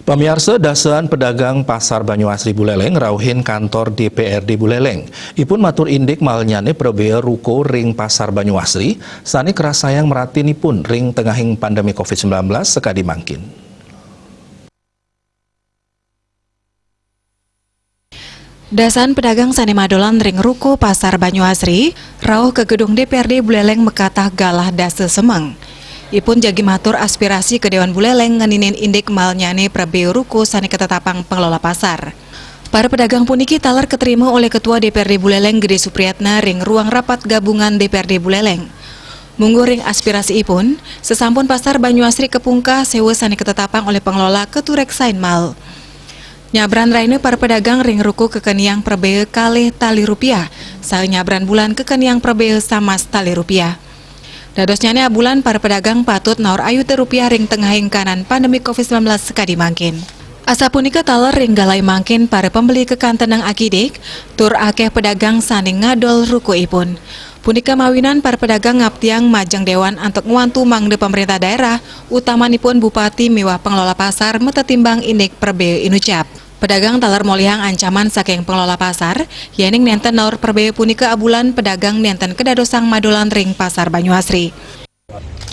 Pemirsa, dasaan pedagang pasar Banyuasri Buleleng rauhin kantor DPRD Buleleng. Ipun matur indik malnyane probea ruko ring pasar Banyuasri, sani kerasayang meratinipun ring tengahing pandemi COVID-19 sekadi mangkin. Dasan pedagang sani madolan ring ruko pasar Banyuasri, rauh ke gedung DPRD Buleleng mekatah galah dase semeng. Ipun jagi matur aspirasi ke Dewan Buleleng ngeninin indik malnyane probea ruko sani ketetapang pengelola pasar. Para pedagang puniki taler keterima oleh Ketua DPRD Buleleng Gede Supriyatna ring ruang rapat gabungan DPRD Buleleng. Munggu ring aspirasi ipun, sesampun pasar Banyuasri kepungka sewa sani ketetapang oleh pengelola Keturek Sain Mal. Nyabran raine para pedagang ring ruko kekeniang probea kalih tali rupiah, saha nyabran bulan kekeniang probea samas tali rupiah. Dadosnyane abulan para pedagang patut naur ayu teu rupiah ring tengahing kanan pandemi COVID-19 sekadi mangkin. Asa punika taler ring galai mangkin para pembeli kekantenang akidik, tur akeh pedagang sani ngadol ruko ipun. Punika mawinan para pedagang ngaptiang majang dewan antuk nguantu mangde pemerintah daerah, utamanipun bupati miwah pengelola pasar metetimbang indik probea inucap. Pedagang taler molihang ancaman saking pengelola pasar, yening nenten naur probea punika abulan pedagang nenten kedadosang madolan ring pasar Banyuasri.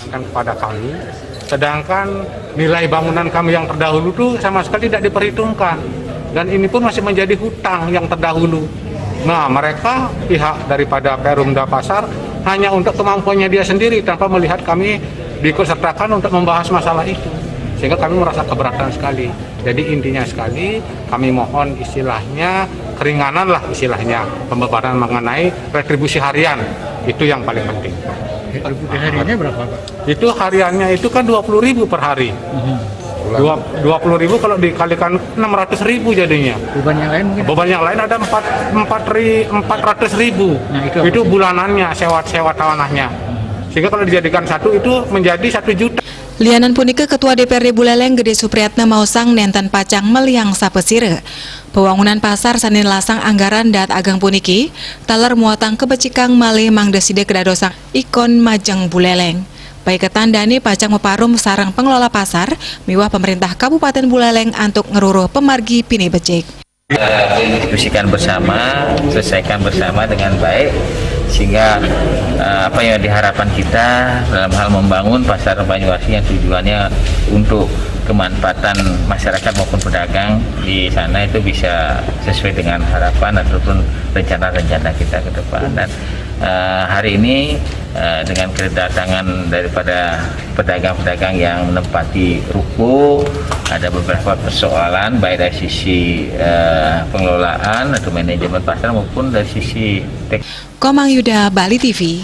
Kepada kami, sedangkan nilai bangunan kami yang terdahulu itu sama sekali tidak diperhitungkan, dan ini pun masih menjadi hutang yang terdahulu. Nah, mereka pihak daripada Perumda Pasar hanya untuk kemampuannya dia sendiri tanpa melihat kami diikutsertakan untuk membahas masalah itu. Sehingga kami merasa keberatan sekali. Jadi intinya sekali, kami mohon istilahnya keringanan lah istilahnya, pembebanan mengenai retribusi harian. Itu yang paling penting. Retribusi hariannya berapa, Pak? Itu hariannya itu kan 20.000 per hari. 20.000 kalau dikalikan 600.000 jadinya. Beban yang lain mungkin? Beban yang lain ada 400.000. Nah, itu bulanannya sewa tanahnya. Sehingga kalau dijadikan satu itu menjadi 1 juta. Lianan punika Ketua DPRD Buleleng Gede Supriyatna mausang nenten pacang meliang sapesire. Pewangunan pasar sanin lasang anggaran dat agang puniki, taler muatang kebecikang malih mangdeside kedadosang ikon majeng Buleleng. Baik ketandani pacang meparum sarang pengelola pasar, miwah pemerintah Kabupaten Buleleng antuk ngeruruh pemargi pini becik. Diskusikan bersama, selesaikan bersama dengan baik, sehingga apa yang diharapkan kita dalam hal membangun pasar Banyuasri yang tujuannya untuk kemanfaatan masyarakat maupun pedagang di sana itu bisa sesuai dengan harapan ataupun rencana-rencana kita ke depan. Dan hari ini dengan kedatangan daripada pedagang-pedagang yang menempati ruko, ada beberapa persoalan baik dari sisi pengelolaan atau manajemen pasar maupun dari sisi Komang Yuda, Bali TV.